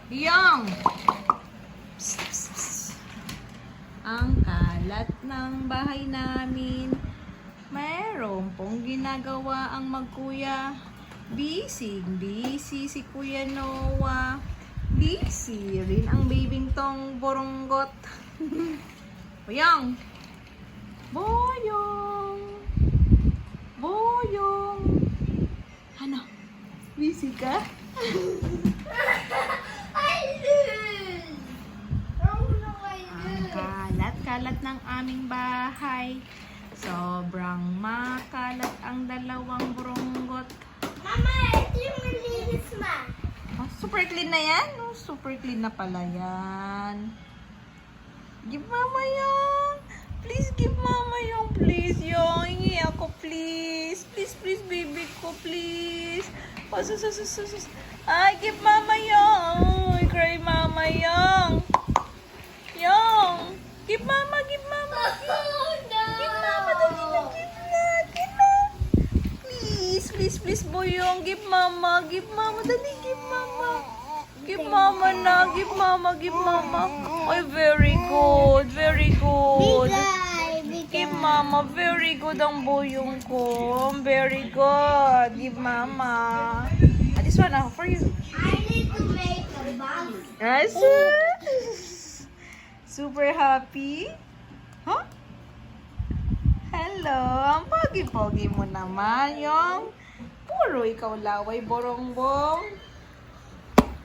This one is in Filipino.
Yang! Psst, psst, psst. Ang kalat ng bahay namin. Mayroon pong ginagawa ang magkuya. Busy si Kuya Noah. Busy rin ang babing tong boronggot. Boyong! Boyong! Boyong! Ano? Busy ka? Ang kalat-kalat ng aming bahay. Sobrang makalat ang dalawang burunggot. Mama, ito yung malinis ma. Oh, super clean na yan. Oh, super clean na pala yan. Give mama yung. Please give mama yung. Please yung. Hingi ako please. Please baby ko please. Oh, sus. Ay, give mama yung. Cry mama yung. Yung. Give mama. Give mama, dali na, give na. Please, boyong. Give mama, dali, give mama. Give mama na, give mama. Ay, very good. Give mama, very good ang boyong ko. Very good. Give mama. This one for you. I need to make a box. Yes. Super happy? Huh? Hello, ang pogi-pogi mo naman yung puro ikaw laway, borongbong.